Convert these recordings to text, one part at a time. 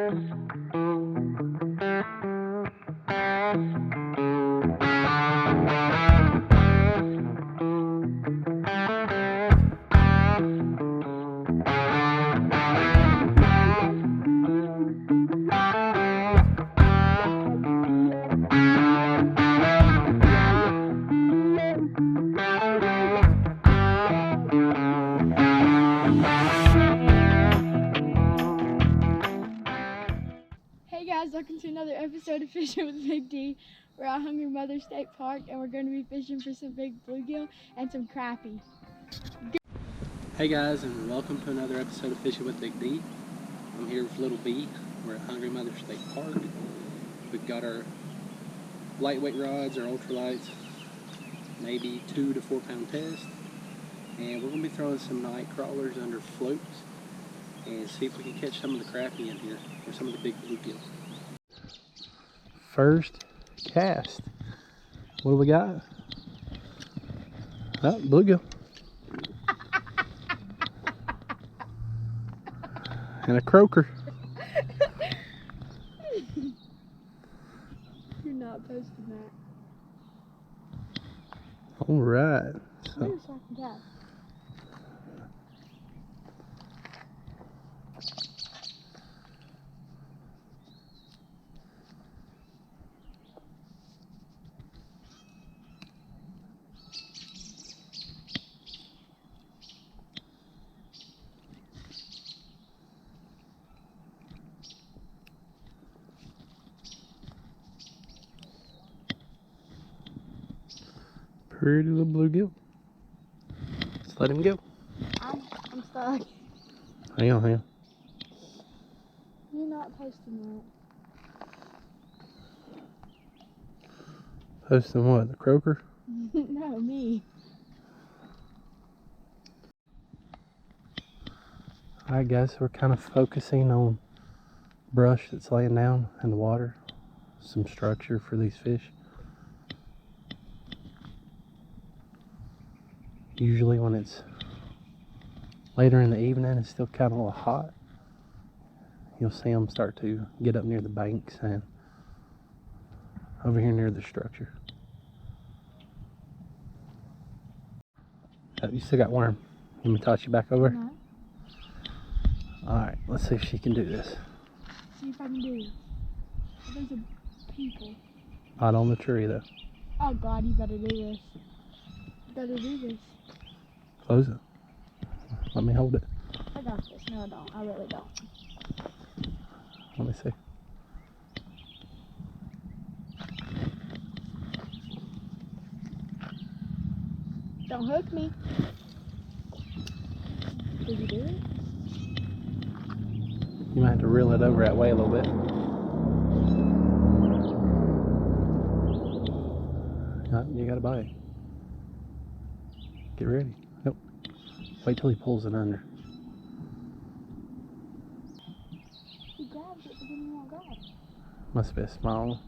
Hey guys, welcome to another episode of Fishing with Big D. We're at Hungry Mother State Park and we're going to be fishing for some big bluegill and some crappie. Hey guys, and welcome to another episode of Fishing with Big D. I'm here with Little B. We're at Hungry Mother State Park. We've got our lightweight rods, our ultralights, maybe 2 to 4 pound test. And we're going to be throwing some night crawlers under floats and see if we can catch some of the crappie in here, or some of the big bluegill. First cast. What do we got? Oh, bluegill. And a croaker. You're not posting that. Alright. Where's the second cast? Pretty little bluegill. Let's let him go. I'm stuck. Hang on. You're not posting that. Posting what? The croaker? No, me. Alright guys, we're kind of focusing on brush that's laying down in the water. Some structure for these fish. Usually when it's later in the evening, it's still kind of a little hot. You'll see them start to get up near the banks and over here near the structure. Oh, you still got worm. Let me toss you back over. No. Alright, let's see if she can do this. See if I can do this. There's a people. Not on the tree though. Oh God, you better do this. You better do this. Close it. Let me hold it. I got this. No, I don't. I really don't. Let me see. Don't hook me. Did you do it? You might have to reel it over that way a little bit. You got a bite. Get ready. Nope. Wait till he pulls it under. He grabbed it, but didn't want to grab it. Must be a small one.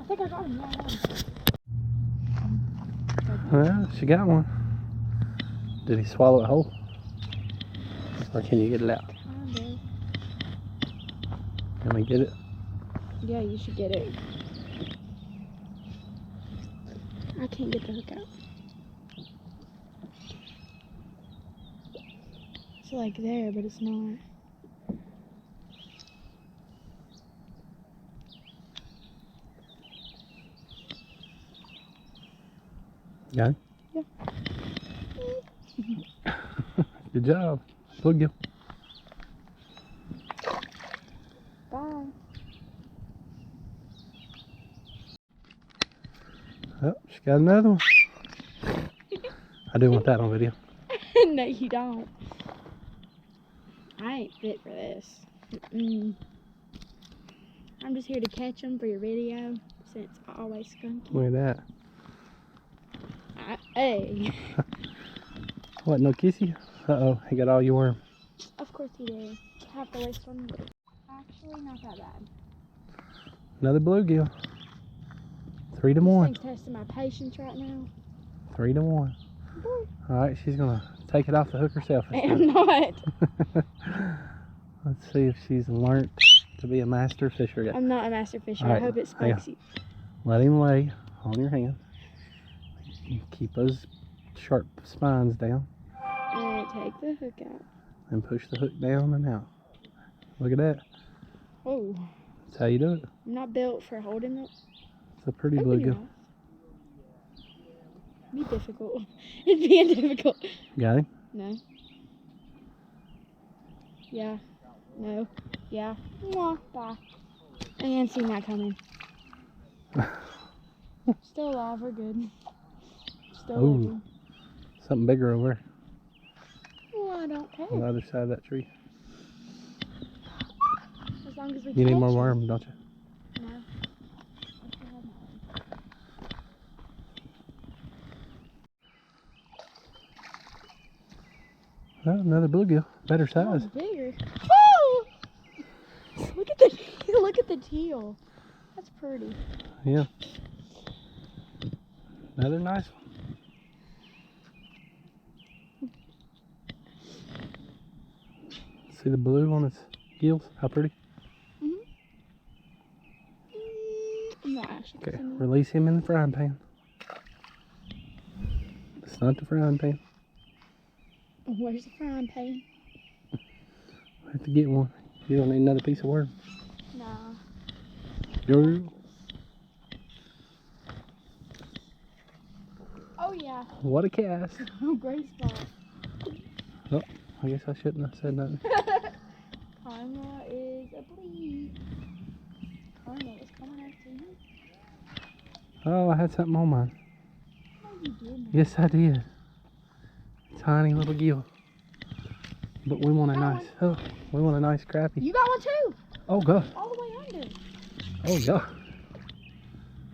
I think I got him. Well, she got one. Did he swallow it whole? Or can you get it out? I did. Can we get it? Yeah, you should get it. I can't get the hook out. It's like there, but it's not. Got it? Yeah. Good job. Bluegill. Bye. Oh, she got another one. I do want that on video. No, you don't. I ain't fit for this. I'm just here to catch them for your video, since I always skunk you. Look at that. Hey. What, no kissy? Uh-oh, he got all your worm. Of course he did. Have to waste one. Actually, not that bad. Another bluegill. 3 to 1. This thing's testing my patience right now. 3-1. Alright, she's gonna take it off the hook herself. I'm not. Let's see if she's learned to be a master fisher yet. I'm not a master fisher. Right, I hope it spikes you. Let him lay on your hand. Keep those sharp spines down. And take the hook out. And push the hook down and out. Look at that. Oh. That's how you do it. I'm not built for holding it. It's a pretty bluegill. It'd be difficult. It'd be difficult. Got him? No. Yeah. No. Yeah. Mwah. Bye. I ain't seen that coming. Still alive. We're good. Still living. Something bigger over there. Well, I don't care. On the other side of that tree. As long as we You need more catch worm, don't you? No. Oh, another bluegill. Better size. Oh, bigger. Oh! Look at the teal. That's pretty. Yeah. Another nice one. See the blue on its gills? How pretty? I'm not actually. Okay, release him in the frying pan. It's not the frying pan. Where's the frying pan? I have to get one. You don't need another piece of worm. Nah. Oh yeah. What a cast. Oh, great spot. Oh, I guess I shouldn't have said nothing. Karma is a bleed. Karma is coming after you. Oh, I had something on mine. No, you didn't. Yes, I did. Tiny little gill. But we want a nice, we want a nice crappie. You got one too. Oh, God. All the way under. Oh, God.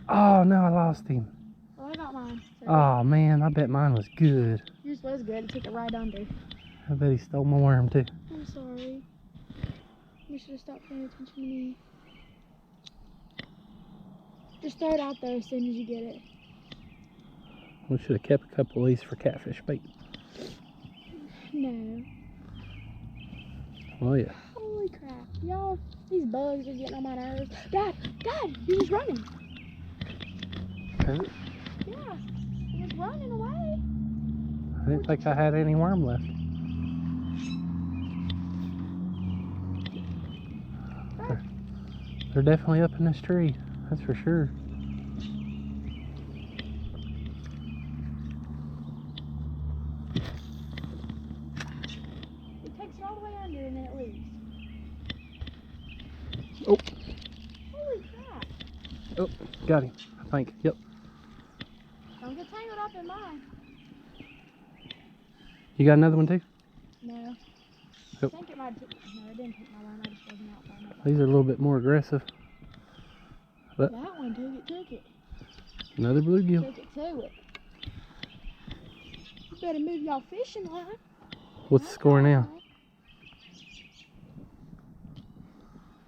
Oh, no, I lost him. Well, I got mine. So Oh, man, I bet mine was good. yours was good. It took it right under. I bet he stole my worm, too. I'm sorry. You should have stopped paying attention to me. Just throw it out there as soon as you get it. We should have kept a couple of these for catfish bait. No. Oh, yeah. Holy crap. Y'all, these bugs are getting on my nerves. Dad, he was running. Is it? Yeah, he was running away. I didn't think I had any worm left. They're definitely up in this tree. That's for sure. It takes it all the way under and then it leaves. Oh. Holy crap. Oh, got him. I think. Yep. Don't get tangled up in mine. You got another one too? No. Yep. I think it might have no, it didn't take my line. I just wasn't out far enough. These are a little bit more aggressive. But That one took it. another bluegill. Took it to it. You better move y'all fishing line. What's the score now?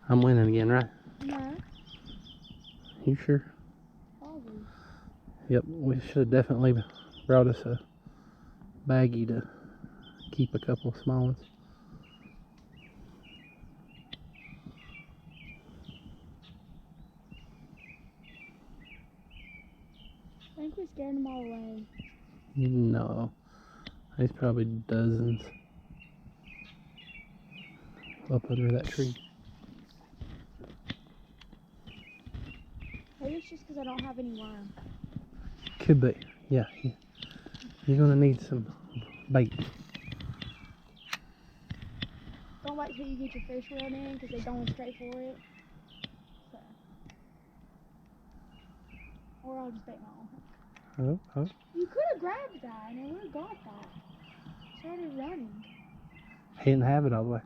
I'm winning again, right? No. You sure? Probably. Yep, we should have definitely brought us a baggie to keep a couple of small ones. I think we scared them all away. No, there's probably dozens up under that tree. Maybe it's just because I don't have any worm. Could be, yeah. You're gonna need some bait. Don't wait till you get your fish reeled in because they're going straight for it. So. Or I'll just bait my own. Oh. You could have grabbed that and I would have got that. Started running. He didn't have it all the way.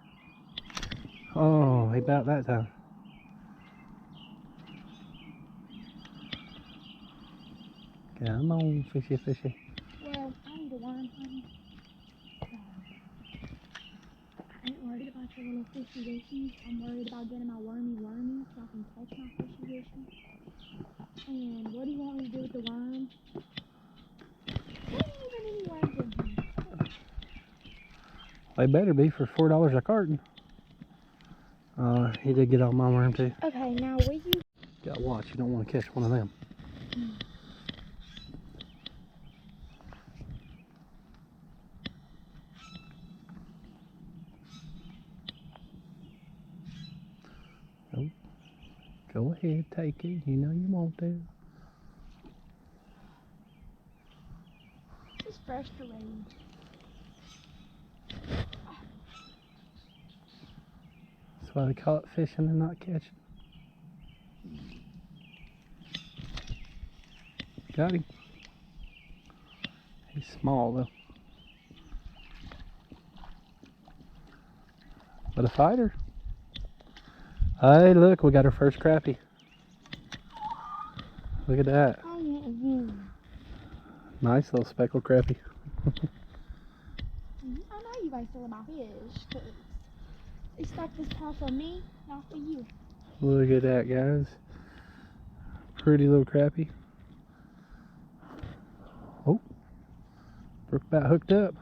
Oh, he about that time. Come on, fishy. Well, I need a worm, honey. I ain't worried about your little fishy wishies. I'm worried about getting my wormy so I can catch my fishy wishies. And what do you want me to do with the worm? They better be for $4 a carton. He did get on my worm too. Okay, now will you? Gotta watch, you don't want to catch one of them. Oh, go ahead, take it. You know you want to. Just frustrating. That's why they call it fishing and not catching. Got him. He's small though. But a fighter. Hey, look, we got our first crappie. Look at that. Nice little speckled crappie. I know you guys feel about fish, because they stuck this paw for me, not for you. Look at that, guys. Pretty little crappie. Oh, brook about hooked up.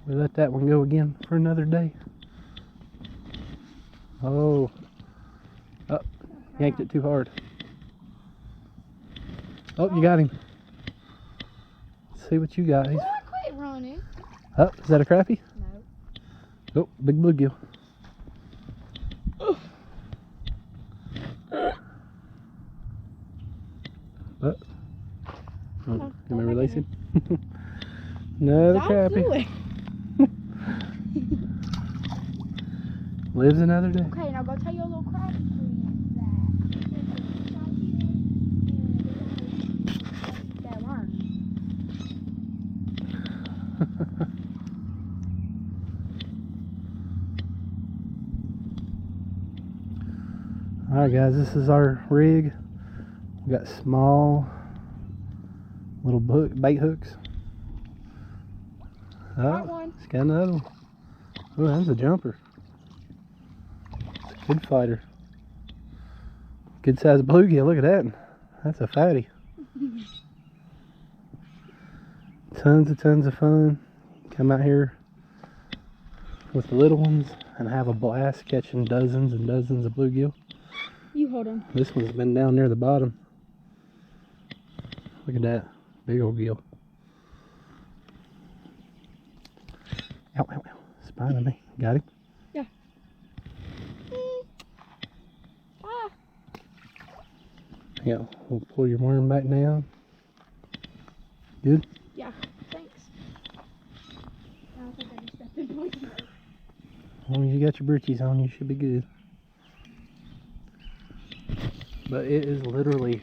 We let that one go again for another day. Oh, yanked it too hard. Oh, you got him. Let's see what you got. Boy, quit running. Oh, is that a crappie? No. Oh, big bluegill. Oh, you may release him. Another crappie. Lives another day. Okay, now go tell your little crappie friends that worm. Alright guys, this is our rig. We got small little bait hooks. Oh, it's got another one. Oh, that's a jumper. It's a good fighter. Good sized bluegill, look at that. That's a fatty. Tons of fun. Come out here with the little ones and have a blast catching dozens and dozens of bluegill. You hold on. This one's been down near the bottom. Look at that. Big old gill. Ow, ow, ow. Spine on me. Got him? Yeah. Ah. Yeah, we'll pull your worm back down. Good? Yeah, thanks. I don't think I just stepped in one. As long as you got your britches on, you should be good. But it is literally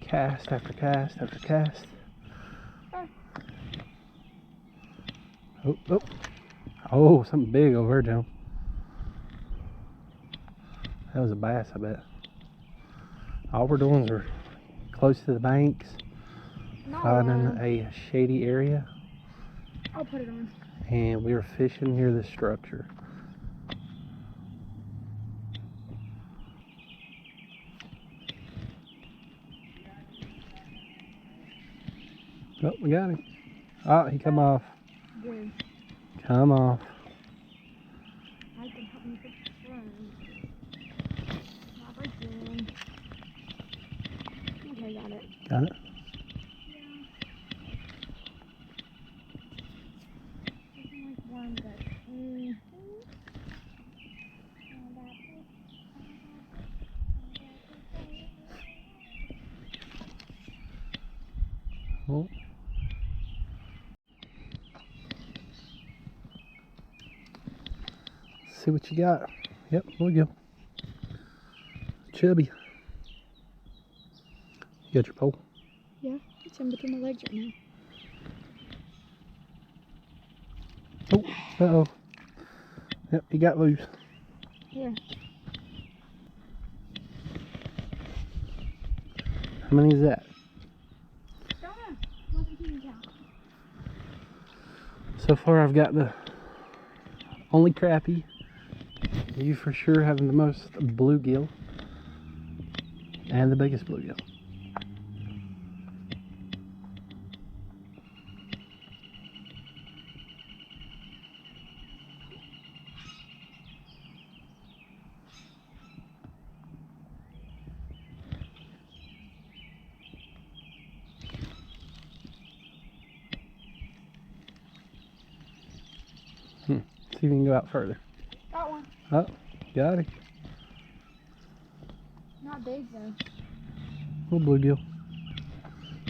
cast after cast after cast. Oh, something big over there, Joe. That was a bass, I bet. All we're doing is we're close to the banks, finding a shady area, I'll put it on. and we're fishing near the structure. Oh, we got him. Oh, he come off. Good. Come off. I can help me fix the worm. Not breaking. Okay, got it. Got it? Yeah. Doesn't like worm guts. Oh. See what you got. Yep, bluegill. Chubby. You got your pole? Yeah, it's in between my legs right now. Oh, uh-oh. Yep, he got loose. Here. How many is that? Don't know. Wasn't keeping count. So far I've got the only crappie. You for sure having the most bluegill. And the biggest bluegill. See if you can go out further. Got one. Oh, got it. Not big though. Little bluegill.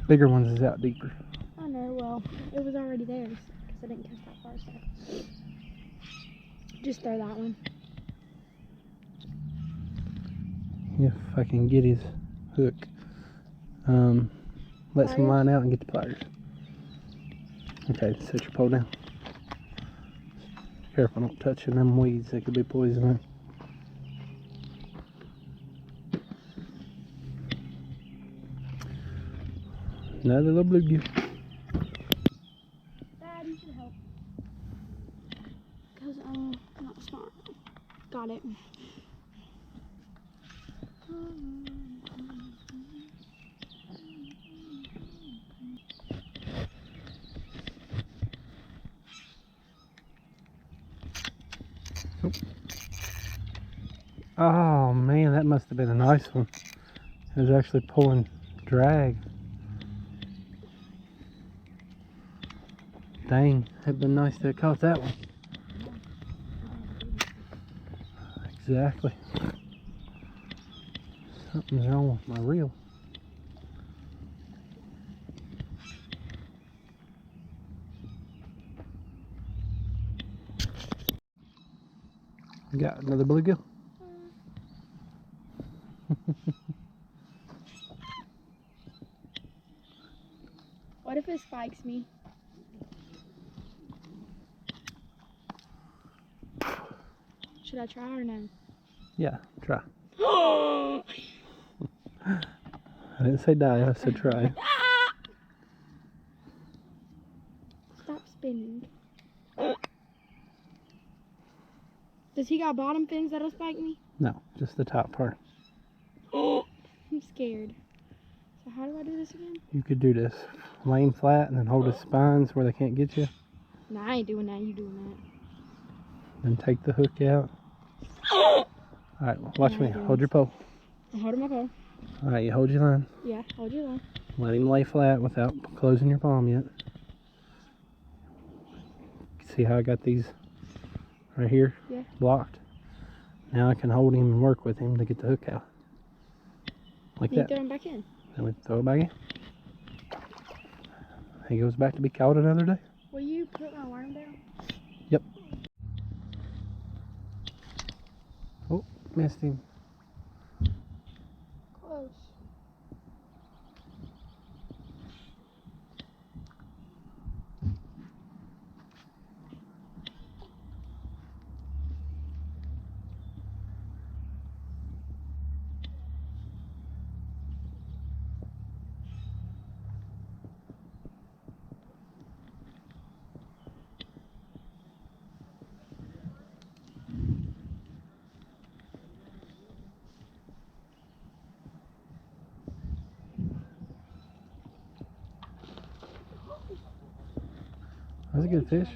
Bigger ones is out deeper. I know, well, it was already there because I didn't catch that far, so. Just throw that one. If I can get his hook. Let some line out and get the pliers. Okay, set your pole down. Careful, don't touch them weeds, they could be poisonous. Another little bluegill. Dad, you should help. Because I'm not smart. Got it. Oh man, that must have been a nice one. It was actually pulling drag. Dang, it'd been nice to have caught that one. Exactly. Something's wrong with my reel. Got another bluegill. What if it spikes me? Should I try or no? Yeah, try. I didn't say die, I said try. Stop spinning. Does he got bottom fins that'll spike me? No, just the top part. I'm scared. So how do I do this again? You could do this. Lay him flat and then hold his spines where they can't get you. Nah, I ain't doing that. You doing Then take the hook out. Alright, watch me. Hold your pole. that. I'm holding my pole. Alright, you hold your line. Yeah, hold your line. Let him lay flat without closing your palm yet. See how I got these right here? Yeah. Blocked. Now I can hold him and work with him to get the hook out. Like You that. throw him back in. Then we throw it back in. He goes back to be caught another day. Will you put my worm down? Yep. Oh, missed him. Close. That's a good fish.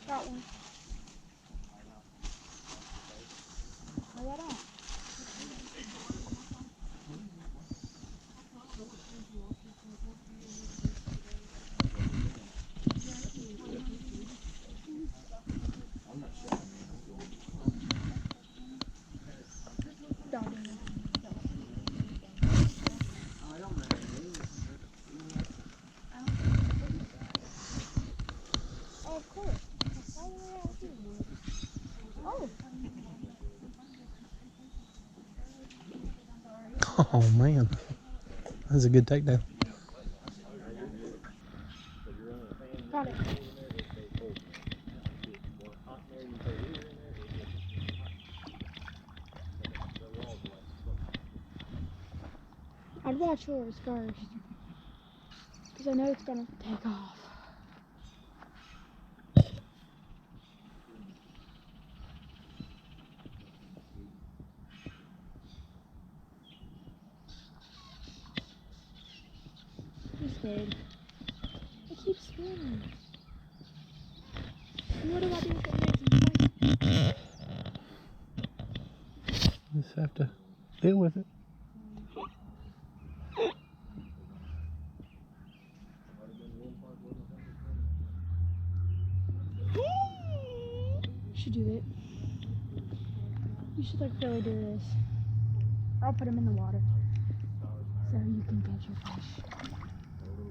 Got one. Lay that on. Oh, of course. That's all the way out here. Oh. Oh man, that's a good takedown. Got it. I'd watch yours first. Because I know it's going to take off. He's dead. It keeps swimming. What do I do if it makes him Just have to deal with it. You should do it. You should like really do this. I'll put him in the water so you can catch your fish.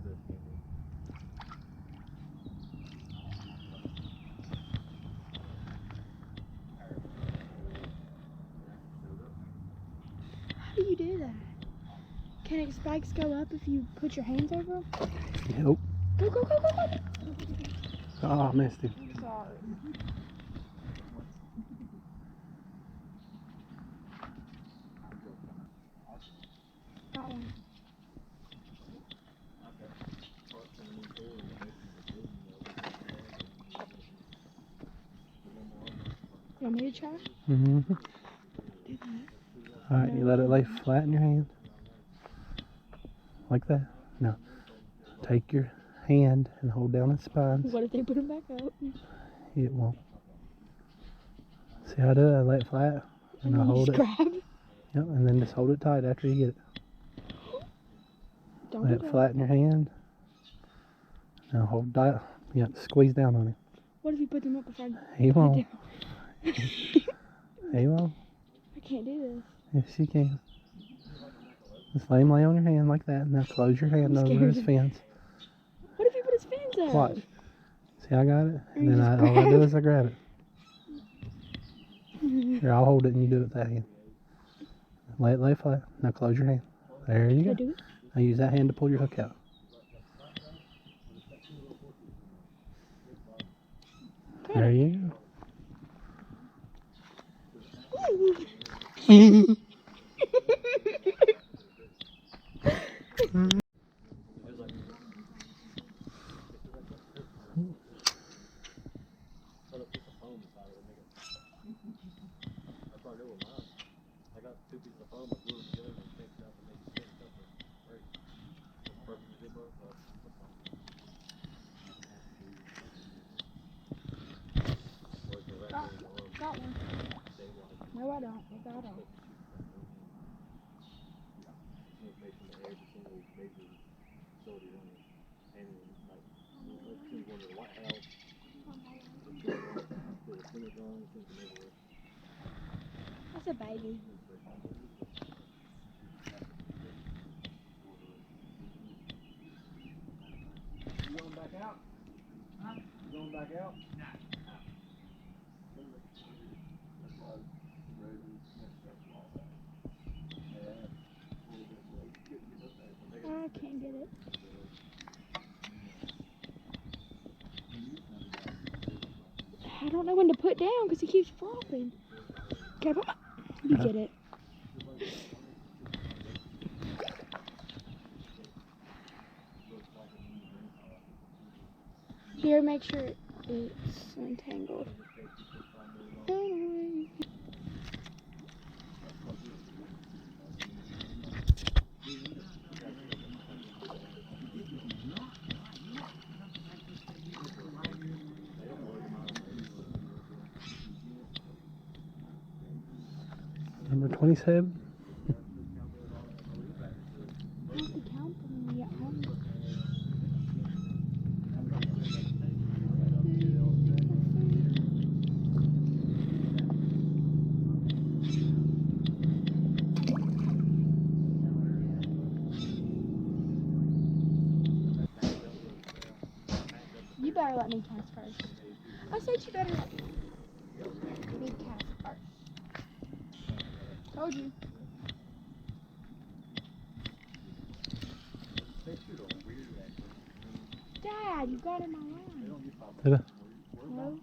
How do you do that? Can spikes go up if you put your hands over them? Yep. Go, go, go, go, go! Oh, I missed him. Sorry. Got one. You want me to try? Mm-hmm. Do that. Alright, you let it lay flat in your hand. Like that. Now, take your hand and hold down its spines. What if they put them back up? It won't. See how I do it? I lay it flat and I hold it. Grab. Yep, and then just hold it tight after you get it. Don't Lay do it that. flat in your hand. Now hold tight. Yeah, squeeze down on it. What if you put them up before I He put won't. it down? He won't. I can't do this. Yes, you can. Just lay him lay on your hand like that. Now close your hand I'm over his scared. fins. What if you put his fins up? Watch. See, I got it. Or And you then just all I grab do it? is I grab it. Here, I'll hold it and you do it with that hand. Lay flat. Now close your hand. There you Can I go. do it? Now use that hand to pull your hook out. There you go. Got one. No, I don't. I got one. That's a baby. You going back out? Huh? You going back out? No. I can't get it. I don't know when to put down because he keeps flopping. Okay, you get it. Here, make sure it's untangled. Number 27. I have to count them when we get home. You better let me cast first. I said you better let me cast first. Told you. Dad, you got in my line. Did I? Hello?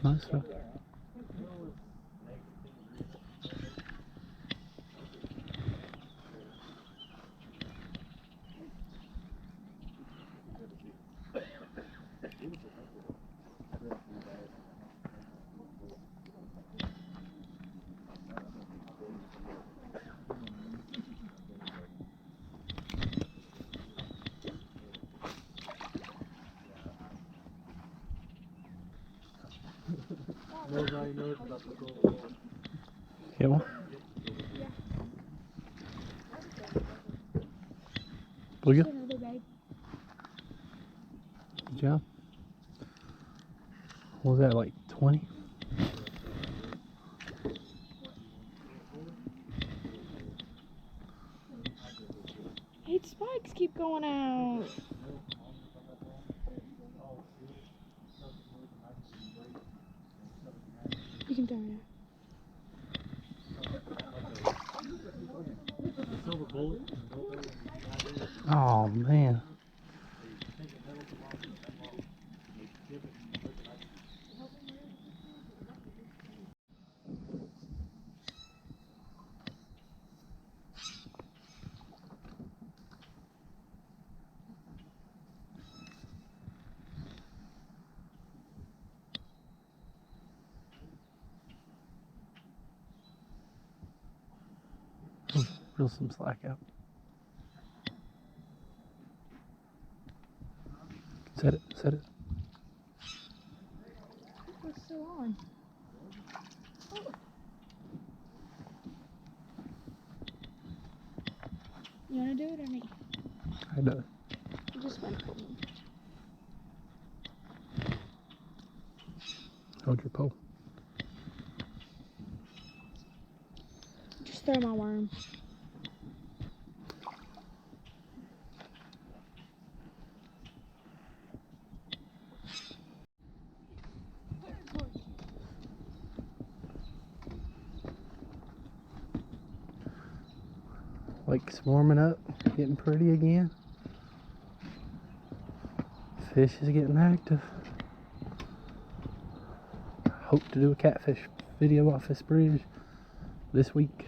Nice stuff. Get one? Bluegill? Another babe. Good job. What was that, like 20? Hey, the spikes keep going out. You can throw it out. Oh man. Reel some slack out. Set it, set it. What's still on? Oh. You wanna do it or me? I do. You just went for me. Hold your pole. Just throw my worm. Lake's warming up, getting pretty again. Fish is getting active. Hope to do a catfish video off this bridge this week.